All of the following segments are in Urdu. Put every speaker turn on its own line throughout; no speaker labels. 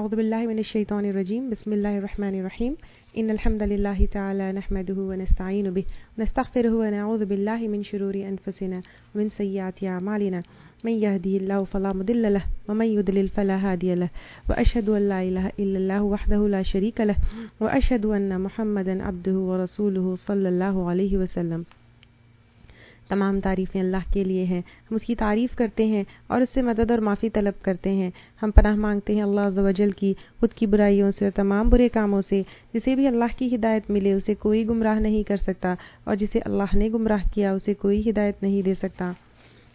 أعوذ بالله من الشيطان الرجيم بسم الله الرحمن الرحيم إن الحمد لله تعالى نحمده ونستعين به ونستغفره ونعوذ بالله من شرور أنفسنا ومن سيئات أعمالنا من يهده الله فلا مضل له ومن يضلل فلا هادي له وأشهد أن لا إله إلا الله وحده لا شريك له وأشهد أن محمدا عبده ورسوله صلى الله عليه وسلم۔ تمام تعریفیں اللہ کے لیے ہیں، ہم اس کی تعریف کرتے ہیں اور اس سے مدد اور معافی طلب کرتے ہیں۔ ہم پناہ مانگتے ہیں اللہ عز و جل کی خود کی برائیوں سے اور تمام برے کاموں سے۔ جسے بھی اللہ کی ہدایت ملے اسے کوئی گمراہ نہیں کر سکتا، اور جسے اللہ نے گمراہ کیا اسے کوئی ہدایت نہیں دے سکتا۔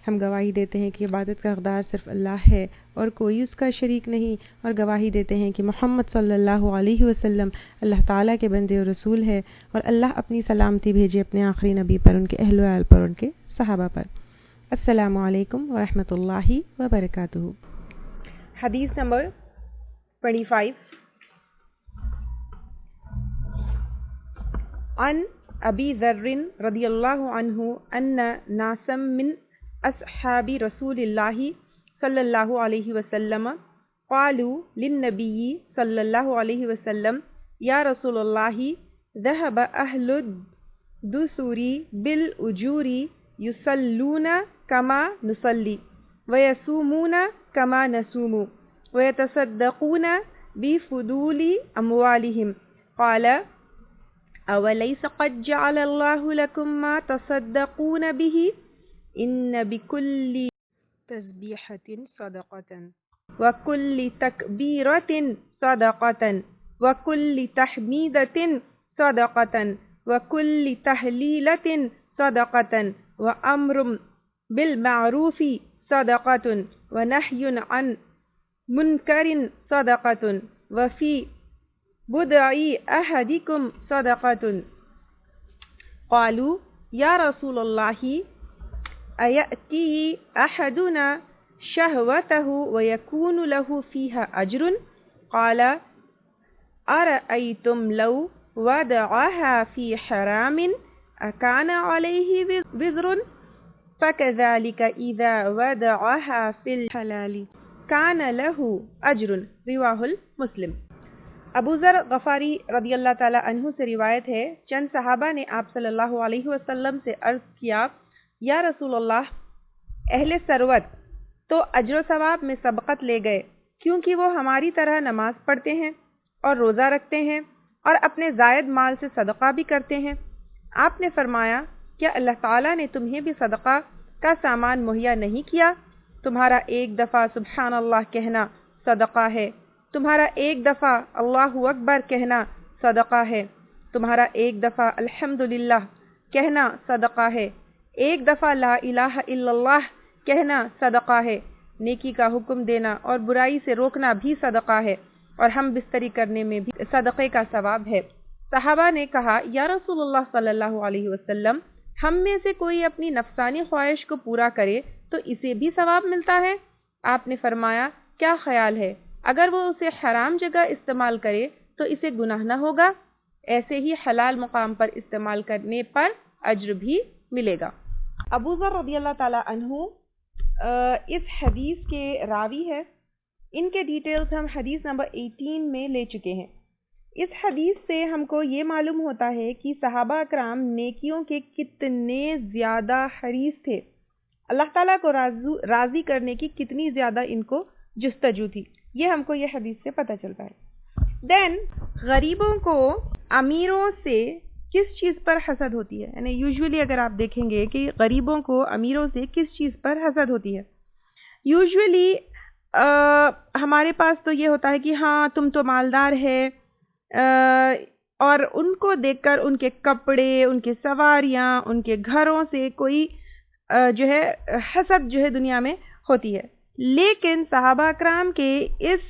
ہم گواہی دیتے ہیں کہ عبادت کا حقدار صرف اللہ ہے اور کوئی اس کا شریک نہیں، اور گواہی دیتے ہیں کہ محمد صلی اللہ علیہ وسلم اللہ تعالیٰ کے بندے اور رسول ہے، اور اللہ اپنی سلامتی بھیجے اپنے آخری نبی پر، ان کے اہل و عیال پر، ان کے صحابہ پر۔ السلام علیکم ورحمۃ اللہ وبرکاتہ۔
حدیث نمبر 25 عن ابی ذر رضی اللہ عنہ ان ناسا من اصحاب رسول اللہ صلی اللہ علیہ وسلم قالوا للنبی صلی اللہ علیہ وسلم یا رسول اللہ ذهب اہل الدثور بالاجور یصلون کما نصلی ویصومون کما نصوم ویتصدقون بفضول اموالهم قال اولیس قد جعل اللہ لکم ما تصدقون به ان بكل تسبیحة صدقة وكل تکبیرة صدقة وكل تحمیدة صدقة وكل تہلیلة صدقة وامر بالمعروف صدقة ونهی عن منکر صدقة وفي بضع احدكم صدقة قالوا یا رسول اللہ ایأتی احدنا شہوته ویکون له فیها اجر قال ارأیتم لو وضعها في حرام اکان علیہ وزر فکذلک اذا وضعها في الحلال کان له اجر رواہ مسلم۔ ابو ذر غفاری رضی اللہ تعالی عنہ سے روایت ہے، چند صحابہ نے آپ صلی اللہ علیہ وسلم سے عرض کیا، یا رسول اللہ، اہل ثروت تو اجر و ثواب میں سبقت لے گئے، کیونکہ وہ ہماری طرح نماز پڑھتے ہیں اور روزہ رکھتے ہیں اور اپنے زائد مال سے صدقہ بھی کرتے ہیں۔ آپ نے فرمایا، کیا اللہ تعالیٰ نے تمہیں بھی صدقہ کا سامان مہیا نہیں کیا؟ تمہارا ایک دفعہ سبحان اللہ کہنا صدقہ ہے، تمہارا ایک دفعہ اللہ اکبر کہنا صدقہ ہے، تمہارا ایک دفعہ الحمدللہ کہنا صدقہ ہے، ایک دفعہ لا الہ الا اللہ کہنا صدقہ ہے، نیکی کا حکم دینا اور برائی سے روکنا بھی صدقہ ہے، اور ہم بستری کرنے میں بھی صدقے کا ثواب ہے۔ صحابہ نے کہا، یا رسول اللہ صلی اللہ علیہ وسلم، ہم میں سے کوئی اپنی نفسانی خواہش کو پورا کرے تو اسے بھی ثواب ملتا ہے؟ آپ نے فرمایا، کیا خیال ہے اگر وہ اسے حرام جگہ استعمال کرے تو اسے گناہ نہ ہوگا؟ ایسے ہی حلال مقام پر استعمال کرنے پر اجر بھی ملے گا۔ ابو ذر رضی اللہ تعالی عنہ اس حدیث کے راوی ہے۔ ان کے ڈیٹیلز ہم حدیث نمبر 18 میں لے چکے ہیں۔ اس حدیث سے ہم کو یہ معلوم ہوتا ہے کہ صحابہ اکرام نیکیوں کے کتنے زیادہ حریص تھے، اللہ تعالیٰ کو راضی کرنے کی کتنی زیادہ ان کو جستجو تھی، یہ ہم کو یہ حدیث سے پتہ چلتا ہے۔ دین غریبوں کو امیروں سے کس چیز پر حسد ہوتی ہے؟ یعنی یوزولی اگر آپ دیکھیں گے کہ غریبوں کو امیروں سے کس چیز پر حسد ہوتی ہے، یوزولی ہمارے پاس تو یہ ہوتا ہے کہ ہاں تم تو مالدار ہے، اور ان کو دیکھ کر ان کے کپڑے، ان کے سواریاں، ان کے گھروں سے کوئی جو ہے حسد جو ہے دنیا میں ہوتی ہے۔ لیکن صحابہ اکرام کے اس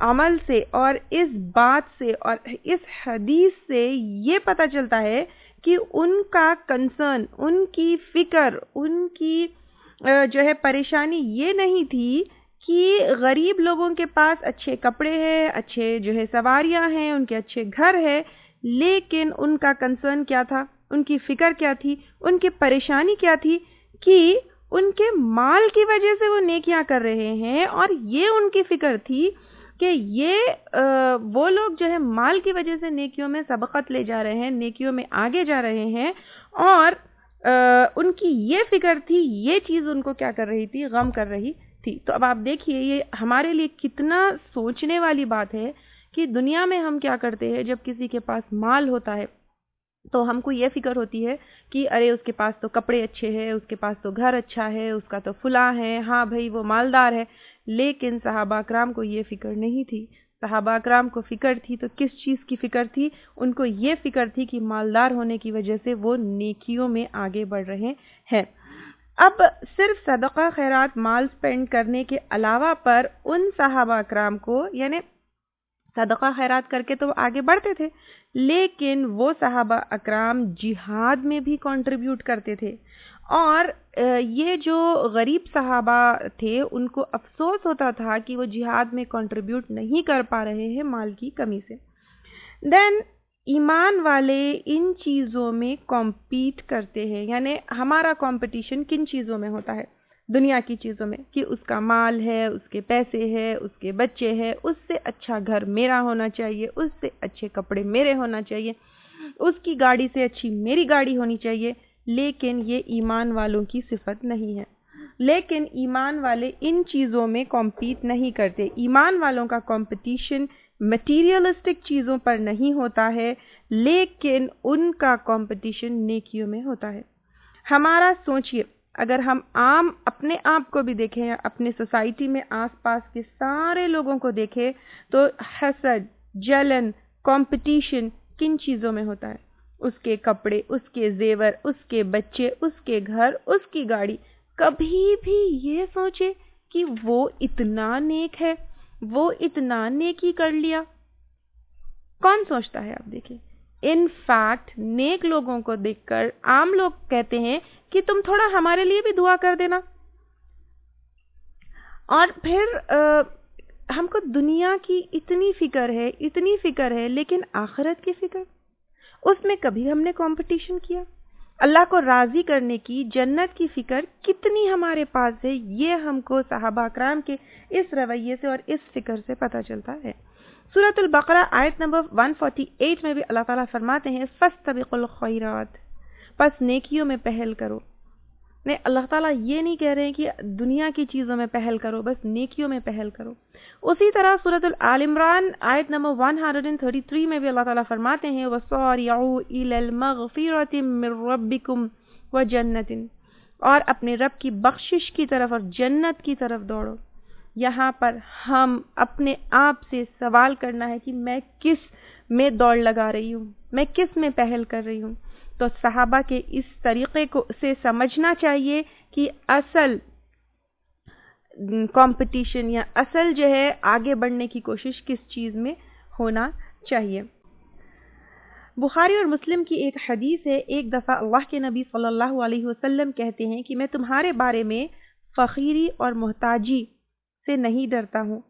عمل سے اور اس بات سے اور اس حدیث سے یہ پتہ چلتا ہے کہ ان کا کنسرن، ان کی فکر، ان کی جو ہے پریشانی یہ نہیں تھی کہ غریب لوگوں کے پاس اچھے کپڑے ہیں، اچھے جو ہے سواریاں ہیں، ان کے اچھے گھر ہے، لیکن ان کا کنسرن کیا تھا، ان کی فکر کیا تھی، ان کی پریشانی کیا تھی کہ ان کے مال کی وجہ سے وہ نیکیاں کر رہے ہیں، اور یہ ان کی فکر تھی کہ یہ وہ لوگ جو ہے مال کی وجہ سے نیکیوں میں سبقت لے جا رہے ہیں، نیکیوں میں آگے جا رہے ہیں، اور ان کی یہ فکر تھی، یہ چیز ان کو کیا کر رہی تھی، غم کر رہی تھی۔ تو اب آپ دیکھیے یہ ہمارے لیے کتنا سوچنے والی بات ہے کہ دنیا میں ہم کیا کرتے ہیں، جب کسی کے پاس مال ہوتا ہے تو ہم کو یہ فکر ہوتی ہے کہ ارے اس کے پاس تو کپڑے اچھے ہیں، اس کے پاس تو گھر اچھا ہے، اس کا تو فلاں ہے، ہاں بھائی وہ مالدار ہے۔ لیکن صحابہ اکرام کو یہ فکر نہیں تھی۔ صحابہ اکرام کو فکر تھی تو کس چیز کی فکر تھی؟ ان کو یہ فکر تھی کہ مالدار ہونے کی وجہ سے وہ نیکیوں میں آگے بڑھ رہے ہیں۔ اب صرف صدقہ خیرات مال سپینڈ کرنے کے علاوہ پر ان صحابہ اکرام کو، یعنی صدقہ خیرات کر کے تو وہ آگے بڑھتے تھے، لیکن وہ صحابہ اکرام جہاد میں بھی کنٹریبیوٹ کرتے تھے، اور یہ جو غریب صحابہ تھے ان کو افسوس ہوتا تھا کہ وہ جہاد میں کنٹریبیوٹ نہیں کر پا رہے ہیں مال کی کمی سے۔ دین ایمان والے ان چیزوں میں کمپیٹ کرتے ہیں، یعنی ہمارا کمپٹیشن کن چیزوں میں ہوتا ہے؟ دنیا کی چیزوں میں، کہ اس کا مال ہے، اس کے پیسے ہے، اس کے بچے ہیں، اس سے اچھا گھر میرا ہونا چاہیے، اس سے اچھے کپڑے میرے ہونا چاہیے، اس کی گاڑی سے اچھی میری گاڑی ہونی چاہیے۔ لیکن یہ ایمان والوں کی صفت نہیں ہے۔ لیکن ایمان والے ان چیزوں میں کمپیٹ نہیں کرتے۔ ایمان والوں کا کمپٹیشن میٹیریلسٹک چیزوں پر نہیں ہوتا ہے، لیکن ان کا کمپٹیشن نیکیوں میں ہوتا ہے۔ ہمارا سوچئے، اگر ہم اپنے آپ کو بھی دیکھیں یا اپنے سوسائٹی میں آس پاس کے سارے لوگوں کو دیکھیں تو حسد، جلن، کمپٹیشن کن چیزوں میں ہوتا ہے؟ اس کے کپڑے، اس کے زیور، اس کے بچے، اس کے گھر، اس کی گاڑی۔ کبھی بھی یہ سوچے کہ وہ اتنا نیک ہے، وہ اتنا نیکی کر لیا؟ کون سوچتا ہے؟ آپ دیکھیں، ان فیکٹ نیک لوگوں کو دیکھ کر عام لوگ کہتے ہیں کہ تم تھوڑا ہمارے لیے بھی دعا کر دینا۔ اور پھر ہم کو دنیا کی اتنی فکر ہے، لیکن آخرت کی فکر، اس میں کبھی ہم نے کمپٹیشن کیا؟ اللہ کو راضی کرنے کی، جنت کی فکر کتنی ہمارے پاس ہے، یہ ہم کو صحابہ اکرام کے اس رویے سے اور اس فکر سے پتہ چلتا ہے۔ سورۃ البقرہ آیت نمبر 148 میں بھی اللہ تعالیٰ فرماتے ہیں فَاسْتَبِقُوا الْخَيْرَاتِ، پس نیکیوں میں پہل کرو۔ نہیں، اللہ تعالیٰ یہ نہیں کہہ رہے ہیں کہ دنیا کی چیزوں میں پہل کرو، بس نیکیوں میں پہل کرو۔ اسی طرح سورۃ آل عمران آیت نمبر 133 میں بھی اللہ تعالیٰ فرماتے ہیں وَصَارِعُوا إِلَى الْمَغْفِرَةِ مِنْ رَبِّكُمْ وَجَنَّةٍ، اور اپنے رب کی بخشش کی طرف اور جنت کی طرف دوڑو۔ یہاں پر ہم اپنے آپ سے سوال کرنا ہے کہ میں کس میں دوڑ لگا رہی ہوں، میں کس میں پہل کر رہی ہوں۔ تو صحابہ کے اس طریقے کو سے سمجھنا چاہیے کہ اصل کمپٹیشن یا اصل جو ہے آگے بڑھنے کی کوشش کس چیز میں ہونا چاہیے۔ بخاری اور مسلم کی ایک حدیث ہے، ایک دفعہ اللہ کے نبی صلی اللہ علیہ وسلم کہتے ہیں کہ میں تمہارے بارے میں فقیری اور محتاجی سے نہیں ڈرتا ہوں،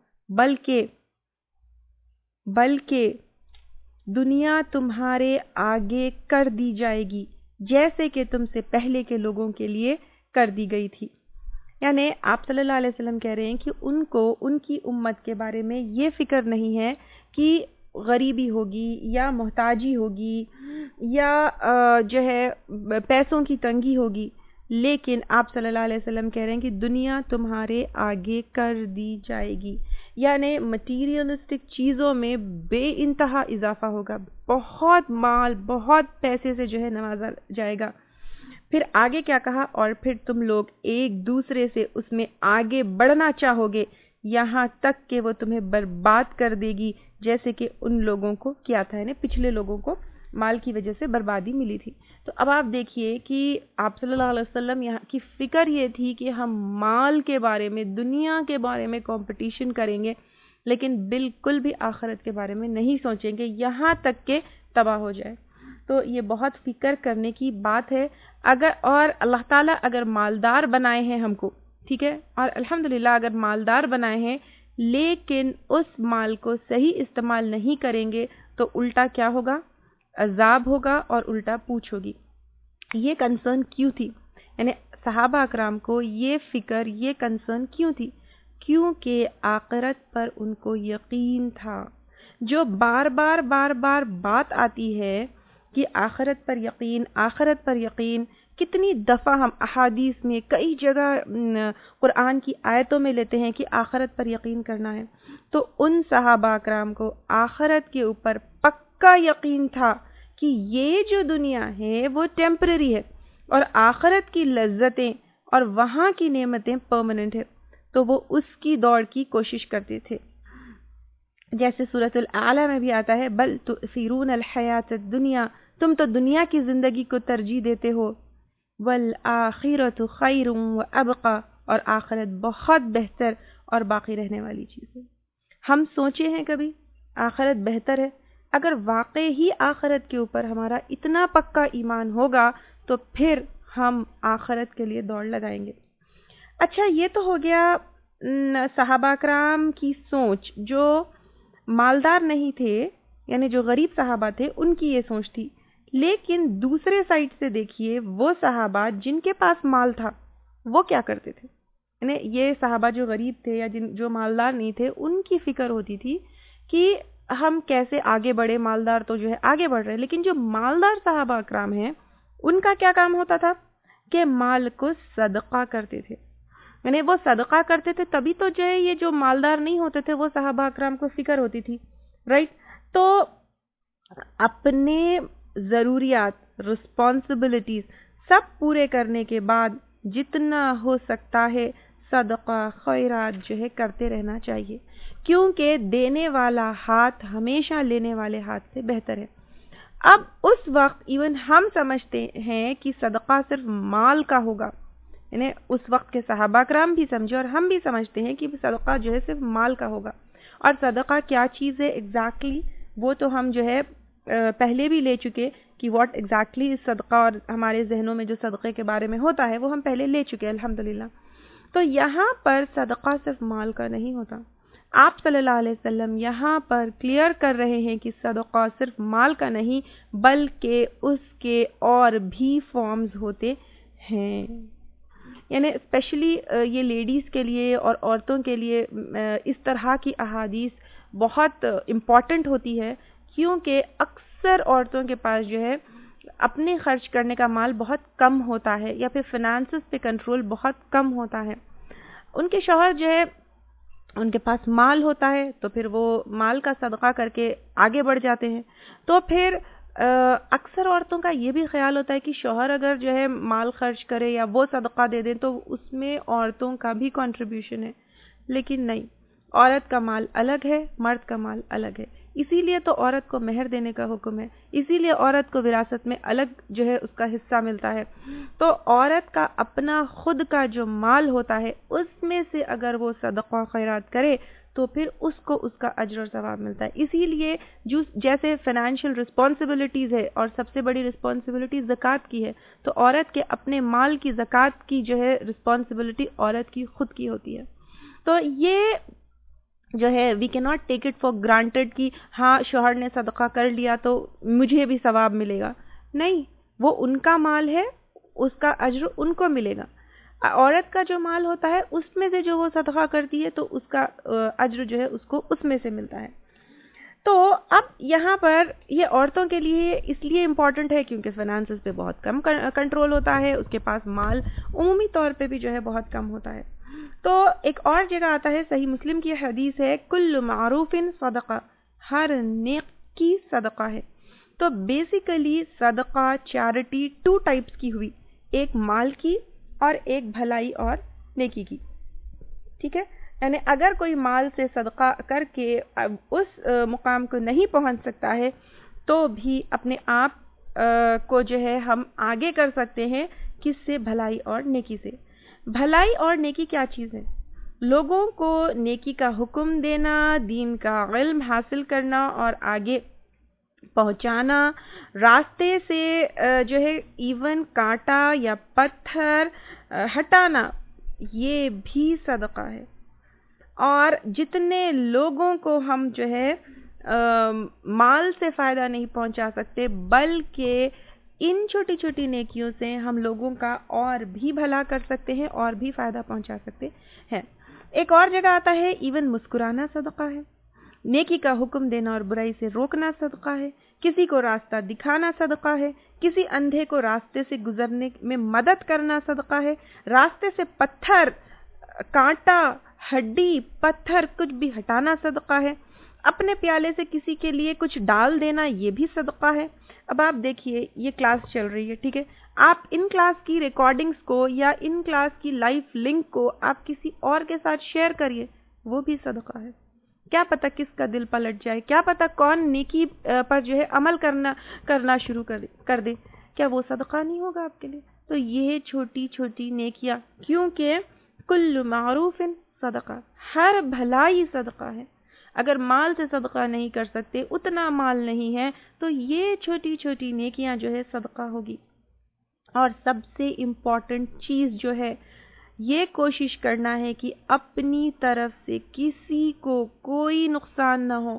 بلکہ دنیا تمہارے آگے کر دی جائے گی جیسے کہ تم سے پہلے کے لوگوں کے لیے کر دی گئی تھی۔ یعنی آپ صلی اللہ علیہ وسلم کہہ رہے ہیں کہ ان کو ان کی امت کے بارے میں یہ فکر نہیں ہے کہ غریبی ہوگی یا محتاجی ہوگی یا جو ہے پیسوں کی تنگی ہوگی، لیکن آپ صلی اللہ علیہ وسلم کہہ رہے ہیں کہ دنیا تمہارے آگے کر دی جائے گی، یعنی مٹیریلسٹک چیزوں میں بے انتہا اضافہ ہوگا، بہت مال، بہت پیسے سے جو ہے نوازا جائے گا۔ پھر آگے کیا کہا؟ اور پھر تم لوگ ایک دوسرے سے اس میں آگے بڑھنا چاہو گے یہاں تک کہ وہ تمہیں برباد کر دے گی، جیسے کہ ان لوگوں کو کیا تھا، یعنی پچھلے لوگوں کو مال کی وجہ سے بربادی ملی تھی۔ تو اب آپ دیکھیے کہ آپ صلی اللہ علیہ وسلم یہاں کی فکر یہ تھی کہ ہم مال کے بارے میں، دنیا کے بارے میں کمپٹیشن کریں گے، لیکن بالکل بھی آخرت کے بارے میں نہیں سوچیں گے یہاں تک کہ تباہ ہو جائے۔ تو یہ بہت فکر کرنے کی بات ہے۔ اور اللہ تعالیٰ اگر مالدار بنائے ہیں ہم کو، ٹھیک ہے، اور الحمدللہ اگر مالدار بنائے ہیں لیکن اس مال کو صحیح استعمال نہیں کریں گے تو الٹا کیا ہوگا؟ عذاب ہوگا اور الٹا پوچھ ہوگی۔ یہ کنسرن کیوں تھی؟ یعنی صحابہ اکرام کو یہ فکر، یہ کنسرن کیوں تھی؟ کیونکہ آخرت پر ان کو یقین تھا. جو بار بار بات آتی ہے کہ آخرت پر یقین, کتنی دفعہ ہم احادیث میں کئی جگہ قرآن کی آیتوں میں لیتے ہیں کہ آخرت پر یقین کرنا ہے. تو ان صحابہ کرام کو آخرت کے اوپر پکا یقین تھا کہ یہ جو دنیا ہے وہ ٹیمپرری ہے اور آخرت کی لذتیں اور وہاں کی نعمتیں پرماننٹ ہے. تو وہ اس کی دوڑ کی کوشش کرتے تھے. جیسے سورۃ الاعلیٰ میں بھی آتا ہے بل تؤثرون الحیات الدنیا, تم تو دنیا کی زندگی کو ترجیح دیتے ہو, والآخرۃ خیر وابقی, اور آخرت بہت بہتر اور باقی رہنے والی چیز ہے. ہم سوچے ہیں کبھی آخرت بہتر ہے؟ اگر واقعی ہی آخرت کے اوپر ہمارا اتنا پکا ایمان ہوگا تو پھر ہم آخرت کے لیے دوڑ لگائیں گے. اچھا, یہ تو ہو گیا صحابہ کرام کی سوچ. جو مالدار نہیں تھے یعنی جو غریب صحابہ تھے ان کی یہ سوچ تھی. لیکن دوسرے سائڈ سے دیکھیے وہ صحابہ جن کے پاس مال تھا وہ کیا کرتے تھے. یعنی یہ صحابہ جو غریب تھے یا جو مالدار نہیں تھے ان کی فکر ہوتی تھی کہ ہم کیسے آگے بڑھے. مالدار تو جو ہے آگے بڑھ رہے, لیکن جو مالدار صحابہ اکرام ہیں ان کا کیا کام ہوتا تھا کہ مال کو صدقہ کرتے تھے. یعنی وہ صدقہ کرتے تھے, تبھی تو جو ہے یہ جو مالدار نہیں ہوتے تھے وہ صحابہ اکرام کو فکر ہوتی تھی, رائٹ. تو اپنے ضروریات, رسپانسبلٹیز سب پورے کرنے کے بعد جتنا ہو سکتا ہے صدقہ خیرات جو ہے کرتے رہنا چاہیے, کیونکہ دینے والا ہاتھ ہمیشہ لینے والے ہاتھ سے بہتر ہے. اب اس وقت ایون ہم سمجھتے ہیں کہ صدقہ صرف مال کا ہوگا, یعنی اس وقت کے صحابہ کرام بھی سمجھے اور ہم بھی سمجھتے ہیں کہ صدقہ جو ہے صرف مال کا ہوگا. اور صدقہ کیا چیز ہے ایگزیکٹلی وہ تو ہم جو ہے پہلے بھی لے چکے کہ واٹ ایگزیکٹلی صدقہ, اور ہمارے ذہنوں میں جو صدقے کے بارے میں ہوتا ہے وہ ہم پہلے لے چکے الحمدللہ. تو یہاں پر صدقہ صرف مال کا نہیں ہوتا. آپ صلی اللہ علیہ وسلم یہاں پر کلیئر کر رہے ہیں کہ صدقہ صرف مال کا نہیں بلکہ اس کے اور بھی فارمز ہوتے ہیں. یعنی اسپیشلی یہ لیڈیز کے لیے اور عورتوں کے لیے اس طرح کی احادیث بہت امپورٹنٹ ہوتی ہے, کیونکہ اکثر عورتوں کے پاس جو ہے اپنے خرچ کرنے کا مال بہت کم ہوتا ہے یا پھر فنانسز پہ کنٹرول بہت کم ہوتا ہے. ان کے شوہر جو ہے ان کے پاس مال ہوتا ہے تو پھر وہ مال کا صدقہ کر کے آگے بڑھ جاتے ہیں. تو پھر اکثر عورتوں کا یہ بھی خیال ہوتا ہے کہ شوہر اگر جو ہے مال خرچ کرے یا وہ صدقہ دے دیں تو اس میں عورتوں کا بھی کنٹریبیوشن ہے. لیکن نہیں, عورت کا مال الگ ہے, مرد کا مال الگ ہے. اسی لیے تو عورت کو مہر دینے کا حکم ہے, اسی لیے عورت کو وراثت میں الگ جو ہے اس کا حصہ ملتا ہے. تو عورت کا اپنا خود کا جو مال ہوتا ہے اس میں سے اگر وہ صدقہ خیرات کرے تو پھر اس کو اس کا اجر اور ثواب ملتا ہے. اسی لیے جیسے فائنینشیل رسپانسبلٹیز ہے اور سب سے بڑی رسپانسبلٹی زکوٰۃ کی ہے, تو عورت کے اپنے مال کی زکوٰۃ کی جو ہے رسپانسبلٹی عورت کی خود کی ہوتی ہے. تو یہ جو ہے وی کی not take it for granted کہ ہاں شوہر نے صدقہ کر لیا تو مجھے بھی ثواب ملے گا. نہیں, وہ ان کا مال ہے, اس کا اجر ان کو ملے گا. عورت کا جو مال ہوتا ہے اس میں سے جو وہ صدقہ کرتی ہے تو اس کا اجر جو ہے اس کو اس میں سے ملتا ہے. تو اب یہاں پر یہ عورتوں کے لیے اس لیے امپورٹنٹ ہے کیونکہ فائنانسز پہ بہت کم کنٹرول ہوتا ہے, اس کے پاس مال عمومی طور پہ بھی جو ہے بہت کم ہوتا ہے. تو ایک اور جگہ آتا ہے, صحیح مسلم کی حدیث ہے, کل معروف صدقہ, ہر نیک کی صدقہ ہے. تو بیسیکلی صدقہ چیریٹی 2 ٹائپس کی ہوئی, ایک مال کی اور ایک بھلائی اور نیکی کی. ٹھیک ہے, یعنی اگر کوئی مال سے صدقہ کر کے اس مقام کو نہیں پہنچ سکتا ہے تو بھی اپنے آپ کو جو ہے ہم آگے کر سکتے ہیں, کس سے؟ بھلائی اور نیکی سے. بھلائی اور نیکی کیا چیز ہے؟ لوگوں کو نیکی کا حکم دینا, دین کا علم حاصل کرنا اور آگے پہنچانا, راستے سے جو ہے ایون کانٹا یا پتھر ہٹانا, یہ بھی صدقہ ہے. اور جتنے لوگوں کو ہم جو ہے مال سے فائدہ نہیں پہنچا سکتے بلکہ ان چھوٹی چھوٹی نیکیوں سے ہم لوگوں کا اور بھی بھلا کر سکتے ہیں اور بھی فائدہ پہنچا سکتے ہیں. ایک اور جگہ آتا ہے ایون مسکرانا صدقہ ہے، نیکی کا حکم دینا اور برائی سے روکنا صدقہ ہے، کسی کو راستہ دکھانا صدقہ ہے، کسی اندھے کو راستے سے گزرنے میں مدد کرنا صدقہ ہے، راستے سے پتھر، کانٹا، ہڈی، پتھر کچھ بھی ہٹانا صدقہ ہے، اپنے پیالے سے کسی کے لیے کچھ ڈال دینا یہ بھی صدقہ ہے۔ اب آپ دیکھیے یہ کلاس چل رہی ہے، ٹھیک ہے، آپ ان کلاس کی ریکارڈنگز کو یا ان کلاس کی لائف لنک کو آپ کسی اور کے ساتھ شیئر کریے، وہ بھی صدقہ ہے۔ کیا پتہ کس کا دل پلٹ جائے، کیا پتہ کون نیکی پر جو ہے عمل کرنا شروع کر دے، کیا وہ صدقہ نہیں ہوگا آپ کے لیے؟ تو یہ چھوٹی چھوٹی نیکیاں، کیونکہ کل معروف صدقہ، ہر بھلائی صدقہ ہے۔ اگر مال سے صدقہ نہیں کر سکتے، اتنا مال نہیں ہے، تو یہ چھوٹی چھوٹی نیکیاں جو ہے صدقہ ہوگی۔ اور سب سے امپورٹنٹ چیز جو ہے یہ کوشش کرنا ہے کہ اپنی طرف سے کسی کو کوئی نقصان نہ ہو،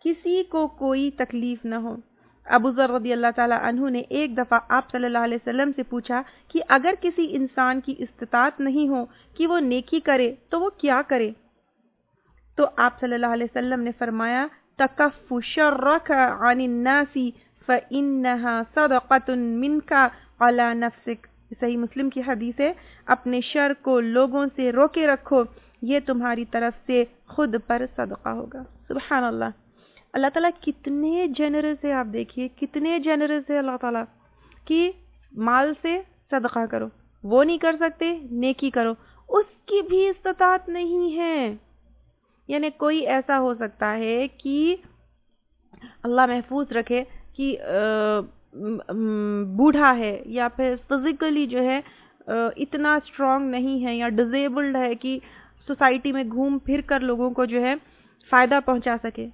کسی کو کوئی تکلیف نہ ہو۔ ابو ذر رضی اللہ تعالی عنہ نے ایک دفعہ آپ صلی اللہ علیہ وسلم سے پوچھا کہ اگر کسی انسان کی استطاعت نہیں ہو کہ وہ نیکی کرے تو وہ کیا کرے؟ تو آپ صلی اللہ علیہ وسلم نے فرمایا تکف شرک عن الناس فإنها صدقة منك على نفسك۔ صحیح مسلم کی حدیث ہے، اپنے شر کو لوگوں سے روکے رکھو، یہ تمہاری طرف سے خود پر صدقہ ہوگا۔ سبحان اللہ، اللہ تعالیٰ کتنے جنرس ہے، آپ دیکھیے کتنے جنرس ہے اللہ تعالیٰ، کہ مال سے صدقہ کرو، وہ نہیں کر سکتے نیکی کرو، اس کی بھی استطاعت نہیں ہے۔ یعنی کوئی ایسا ہو سکتا ہے کہ اللہ محفوظ رکھے کہ بوڑھا ہے یا پھر فزیکلی جو ہے اتنا اسٹرانگ نہیں ہے یا ڈزیبلڈ ہے کہ سوسائٹی میں گھوم پھر کر لوگوں کو جو ہے فائدہ پہنچا سکے،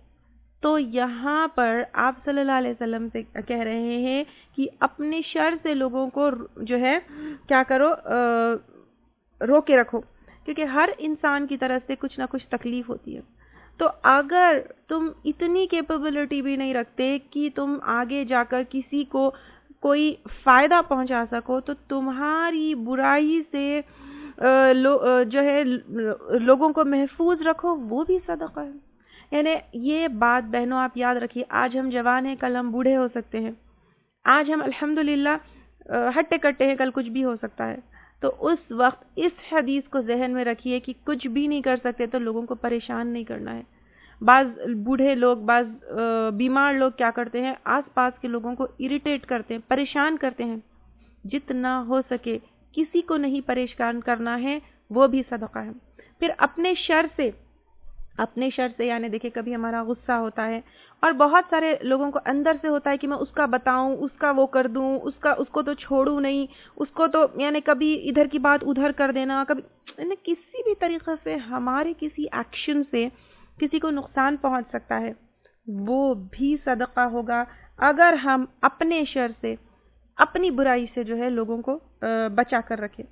تو یہاں پر آپ صلی اللہ علیہ وسلم سے کہہ رہے ہیں کہ اپنے شر سے لوگوں کو جو ہے کیا کرو، روکے رکھو، کیونکہ ہر انسان کی طرف سے کچھ نہ کچھ تکلیف ہوتی ہے۔ تو اگر تم اتنی کیپیبلٹی بھی نہیں رکھتے کہ تم آگے جا کر کسی کو کوئی فائدہ پہنچا سکو، تو تمہاری برائی سے جو ہے لوگوں کو محفوظ رکھو، وہ بھی صدقہ ہے۔ یعنی یہ بات بہنوں آپ یاد رکھیے، آج ہم جوان ہیں، کل ہم بوڑھے ہو سکتے ہیں، آج ہم الحمدللہ ہٹے کٹے ہیں، کل کچھ بھی ہو سکتا ہے۔ تو اس وقت اس حدیث کو ذہن میں رکھیے کہ کچھ بھی نہیں کر سکتے تو لوگوں کو پریشان نہیں کرنا ہے۔ بعض بوڑھے لوگ، بعض بیمار لوگ کیا کرتے ہیں، آس پاس کے لوگوں کو اریٹیٹ کرتے ہیں، پریشان کرتے ہیں۔ جتنا ہو سکے کسی کو نہیں پریشان کرنا ہے، وہ بھی صدقہ ہے۔ پھر اپنے شر سے یعنی دیکھیں کبھی ہمارا غصہ ہوتا ہے اور بہت سارے لوگوں کو اندر سے ہوتا ہے کہ میں اس کا بتاؤں، اس کا وہ کر دوں، اس کو تو چھوڑوں نہیں، اس کو تو یعنی کبھی ادھر کی بات ادھر کر دینا، کبھی یعنی کسی بھی طریقے سے ہمارے کسی ایکشن سے کسی کو نقصان پہنچ سکتا ہے، وہ بھی صدقہ ہوگا اگر ہم اپنے شر سے، اپنی برائی سے جو ہے لوگوں کو بچا کر رکھیں۔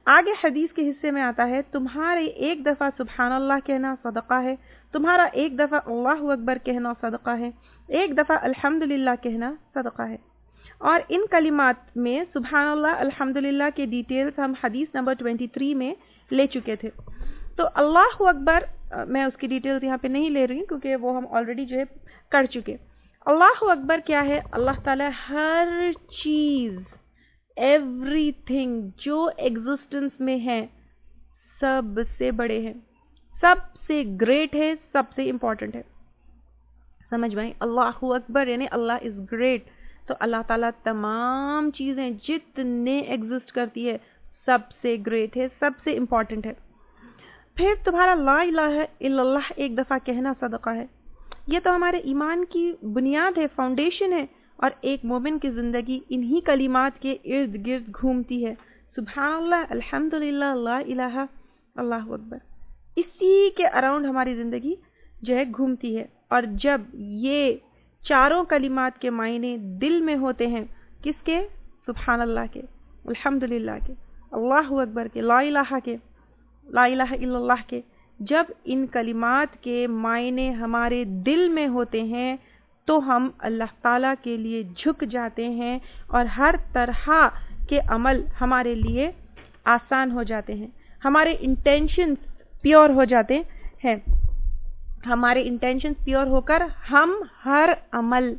آگے حدیث کے حصے میں آتا ہے تمہارے ایک دفعہ سبحان اللہ کہنا صدقہ ہے، تمہارا ایک دفعہ اللہ اکبر کہنا صدقہ ہے، ایک دفعہ الحمدللہ کہنا صدقہ ہے۔ اور ان کلمات میں سبحان اللہ، الحمدللہ کے ڈیٹیلز ہم حدیث نمبر 23 میں لے چکے تھے۔ تو اللہ اکبر میں اس کی ڈیٹیلز یہاں پہ نہیں لے رہی ہوں کیونکہ وہ ہم آلریڈی جو ہے کر چکے۔ اللہ اکبر کیا ہے؟ اللہ تعالیٰ ہر چیز، ایوری تھنگ جو ایگزسٹنس میں ہے سب سے بڑے ہیں، سب سے گریٹ ہے، سب سے امپورٹنٹ ہے۔ سمجھ میں؟ اللہ اکبر یعنی اللہ از گریٹ۔ تو اللہ تعالیٰ تمام چیزیں جتنے ایگزسٹ کرتی ہے سب سے گریٹ ہے، سب سے امپورٹنٹ ہے۔ پھر تمہارا لا الہ الا اللہ ایک دفعہ کہنا صدقہ ہے۔ یہ تو ہمارے ایمان کی بنیاد ہے، فاؤنڈیشن ہے، اور ایک مومن کی زندگی انہی کلمات کے ارد گرد گھومتی ہے۔ سبحان اللہ، الحمدللہ، لا الہ، اللہ اکبر، اسی کے اراؤنڈ ہماری زندگی جو ہے گھومتی ہے۔ اور جب یہ چاروں کلمات کے معنی دل میں ہوتے ہیں، کس کے؟ سبحان اللہ کے، الحمدللہ کے، اللہ اکبر کے، لا الہ کے، لا الہ الا اللہ کے، جب ان کلمات کے معنی ہمارے دل میں ہوتے ہیں تو ہم اللہ تعالیٰ کے لیے جھک جاتے ہیں اور ہر طرح کے عمل ہمارے لیے آسان ہو جاتے ہیں۔ ہمارے انٹینشنز پیور ہو جاتے ہیں. ہمارے انٹینشنز پیور ہو کر ہم ہر عمل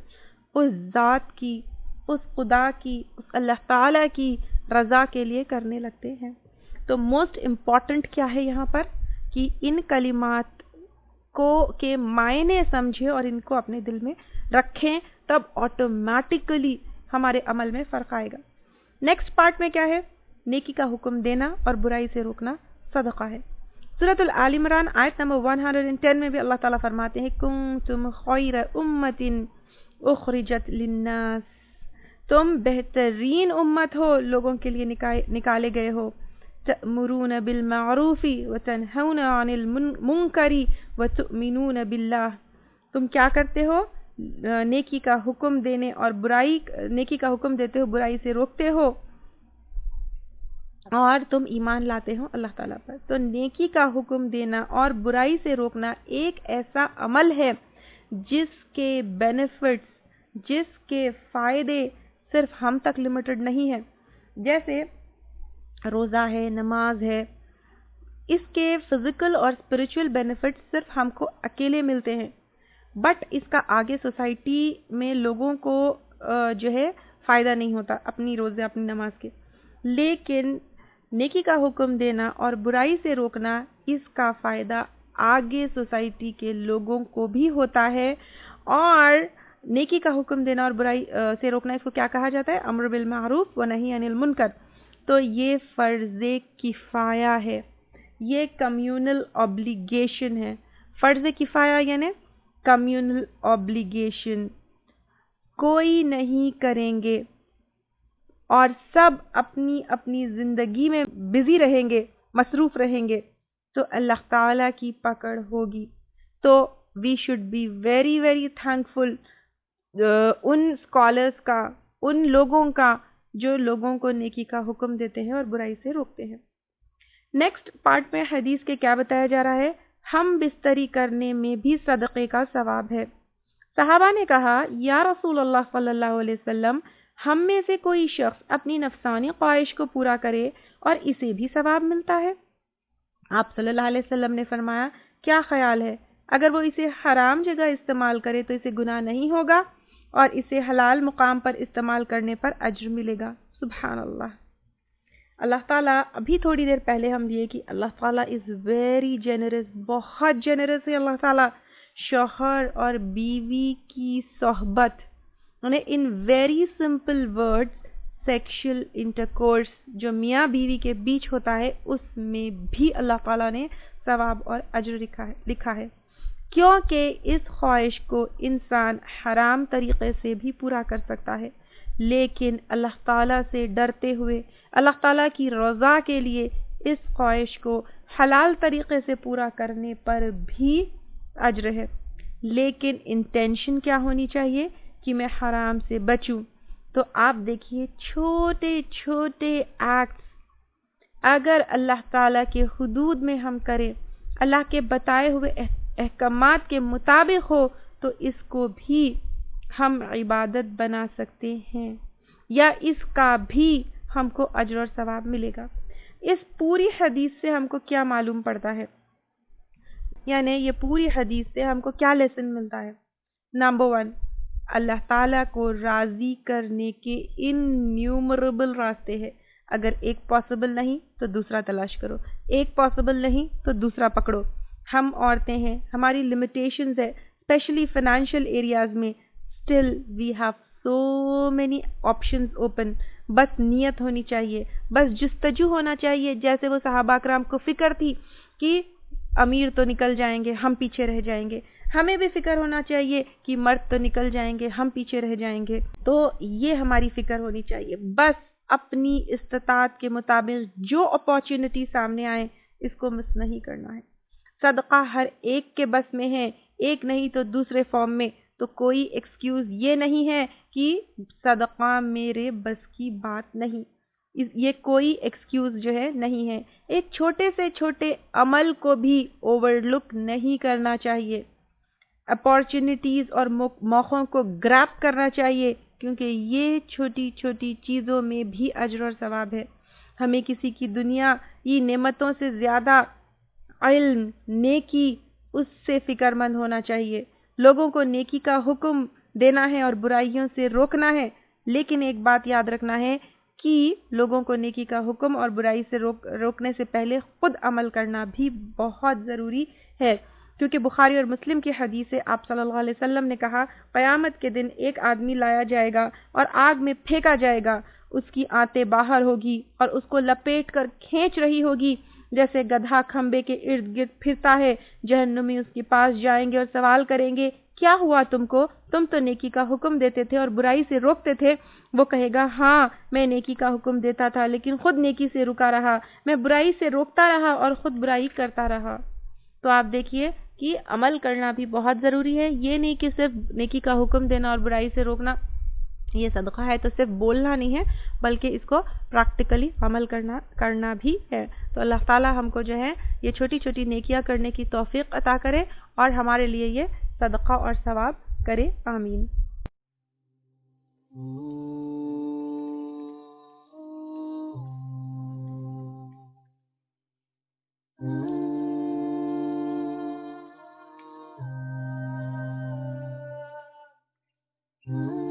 اس ذات کی، اس خدا کی، اس اللہ تعالیٰ کی رضا کے لیے کرنے لگتے ہیں. تو موسٹ امپورٹنٹ کیا ہے یہاں پر کہ ان کلمات کو کے معنی سمجھیں اور ان کو اپنے دل میں رکھیں، تب آٹومیٹکلی ہمارے عمل میں فرق آئے گا. نیکسٹ پارٹ میں کیا ہے؟ نیکی کا حکم دینا اور برائی سے روکنا صدقہ ہے. سورۃ آل عمران آیت نمبر 110 میں بھی اللہ تعالیٰ فرماتے ہیں کنتم خیر امۃ اخرجت للناس، تم بہترین امت ہو، لوگوں کے لیے نکالے گئے ہو. تأمرون بالمعروف وتنہون عن المنکر وتؤمنون باللہ، تم کیا کرتے ہو؟ نیکی کا حکم دینے اور نیکی کا حکم دیتے ہو، برائی سے روکتے ہو، اور تم ایمان لاتے ہو اللہ تعالیٰ پر. تو نیکی کا حکم دینا اور برائی سے روکنا ایک ایسا عمل ہے جس کے بینیفٹس، جس کے فائدے صرف ہم تک لمیٹڈ نہیں ہے. جیسے روزہ ہے، نماز ہے، اس کے فزیکل اور اسپرچل بینیفٹس صرف ہم کو اکیلے ملتے ہیں، بٹ اس کا آگے سوسائٹی میں لوگوں کو جو ہے فائدہ نہیں ہوتا اپنی روزے، اپنی نماز کے. لیکن نیکی کا حکم دینا اور برائی سے روکنا، اس کا فائدہ آگے سوسائٹی کے لوگوں کو بھی ہوتا ہے. اور نیکی کا حکم دینا اور برائی سے روکنا، اس کو کیا کہا جاتا ہے؟ امر بالمعروف و نہی عن المنکر. تو یہ فرض کفایہ ہے، یہ کمیونل اوبلیگیشن ہے. فرض کفایہ یعنی کمیونل اوبلیگیشن. کوئی نہیں کریں گے اور سب اپنی اپنی زندگی میں بزی رہیں گے، مصروف رہیں گے، تو اللہ تعالیٰ کی پکڑ ہوگی. تو we should be very very thankful ان اسکالرس کا، ان لوگوں کا جو لوگوں کو نیکی کا حکم دیتے ہیں اور برائی سے روکتے ہیں. نیکسٹ پارٹ میں حدیث کے کیا بتایا جا رہا ہے؟ ہم بستری کرنے میں بھی صدقے کا ثواب ہے. صحابہ نے کہا یا رسول اللہ صلی اللہ علیہ وسلم، ہم میں سے کوئی شخص اپنی نفسانی خواہش کو پورا کرے اور اسے بھی ثواب ملتا ہے؟ آپ صلی اللہ علیہ وسلم نے فرمایا کیا خیال ہے، اگر وہ اسے حرام جگہ استعمال کرے تو اسے گناہ نہیں ہوگا اور اسے حلال مقام پر استعمال کرنے پر اجر ملے گا. سبحان اللہ. اللہ تعالیٰ ابھی تھوڑی دیر پہلے ہم دیے کہ اللہ تعالیٰ از ویری جنرس، بہت جنرس ہے اللہ تعالیٰ. شوہر اور بیوی کی صحبت، انہیں in very simple words sexual intercourse جو میاں بیوی کے بیچ ہوتا ہے، اس میں بھی اللہ تعالیٰ نے ثواب اور اجر لکھا ہے، کیونکہ اس خواہش کو انسان حرام طریقے سے بھی پورا کر سکتا ہے، لیکن اللہ تعالیٰ سے ڈرتے ہوئے، اللہ تعالیٰ کی رضا کے لیے اس خواہش کو حلال طریقے سے پورا کرنے پر بھی اجر ہے. لیکن انٹینشن کیا ہونی چاہیے کہ میں حرام سے بچوں. تو آپ دیکھیے چھوٹے چھوٹے ایکٹس اگر اللہ تعالیٰ کے حدود میں ہم کریں، اللہ کے بتائے ہوئے احکامات کے مطابق ہو، تو اس کو بھی ہم عبادت بنا سکتے ہیں، یا اس کا بھی ہم کو اجر اور ثواب ملے گا. اس پوری حدیث سے ہم کو کیا معلوم پڑتا ہے؟ یعنی یہ پوری حدیث سے ہم کو کیا لیسن ملتا ہے؟ نمبر 1، اللہ تعالیٰ کو راضی کرنے کے انیومریبل راستے ہیں. اگر ایک پاسبل نہیں تو دوسرا تلاش کرو، ایک پاسبل نہیں تو دوسرا پکڑو. ہم عورتیں ہیں، ہماری لمیٹیشنز ہے، اسپیشلی فائنینشیل ایریاز میں. Still we have so many options open. بس نیت ہونی چاہیے، بس جستجو ہونا چاہیے. جیسے وہ صحابہ کرام کو فکر تھی کہ امیر تو نکل جائیں گے، ہم پیچھے رہ جائیں گے. ہمیں بھی فکر ہونا چاہیے کہ مرد تو نکل جائیں گے، ہم پیچھے رہ جائیں گے. تو یہ ہماری فکر ہونی چاہیے. بس اپنی استطاعت کے مطابق جو اپارچونٹی سامنے آئے اس کو مس نہیں کرنا ہے. صدقہ ہر ایک کے بس میں ہے، ایک نہیں تو دوسرے فارم میں. تو کوئی ایکسکیوز یہ نہیں ہے کہ صدقہ میرے بس کی بات نہیں، یہ کوئی ایکسکیوز جو ہے نہیں ہے. ایک چھوٹے سے چھوٹے عمل کو بھی اوور لک نہیں کرنا چاہیے. اپارچونٹیز اور موقعوں کو گریب کرنا چاہیے، کیونکہ یہ چھوٹی چھوٹی چیزوں میں بھی اجر اور ثواب ہے. ہمیں کسی کی دنیا یہ نعمتوں سے زیادہ علم، نیکی، اس سے فکر مند ہونا چاہیے۔ لوگوں کو نیکی کا حکم دینا ہے اور برائیوں سے روکنا ہے، لیکن ایک بات یاد رکھنا ہے کہ لوگوں کو نیکی کا حکم اور برائی سے روکنے سے پہلے خود عمل کرنا بھی بہت ضروری ہے، کیونکہ بخاری اور مسلم کی حدیث سے آپ صلی اللہ علیہ وسلم نے کہا، قیامت کے دن ایک آدمی لایا جائے گا اور آگ میں پھینکا جائے گا، اس کی آنتیں باہر ہوگی اور اس کو لپیٹ کر کھینچ رہی ہوگی جیسے گدھا کھمبے کے ارد گرد پھرتا ہے۔ جہنمی اس کے پاس جائیں گے اور سوال کریں گے، کیا ہوا تم کو؟ تم تو نیکی کا حکم دیتے تھے اور برائی سے روکتے تھے۔ وہ کہے گا، ہاں میں نیکی کا حکم دیتا تھا لیکن خود نیکی سے رکا رہا، میں برائی سے روکتا رہا اور خود برائی کرتا رہا۔ تو آپ دیکھیے کہ عمل کرنا بھی بہت ضروری ہے، یہ نہیں کہ صرف نیکی کا حکم دینا اور برائی سے روکنا یہ صدقہ ہے تو صرف بولنا نہیں ہے، بلکہ اس کو پریکٹیکلی عمل کرنا بھی ہے۔ تو اللہ تعالی ہم کو جو ہے یہ چھوٹی چھوٹی نیکیاں کرنے کی توفیق عطا کرے اور ہمارے لیے یہ صدقہ اور ثواب کرے، آمین۔
Mm-hmm.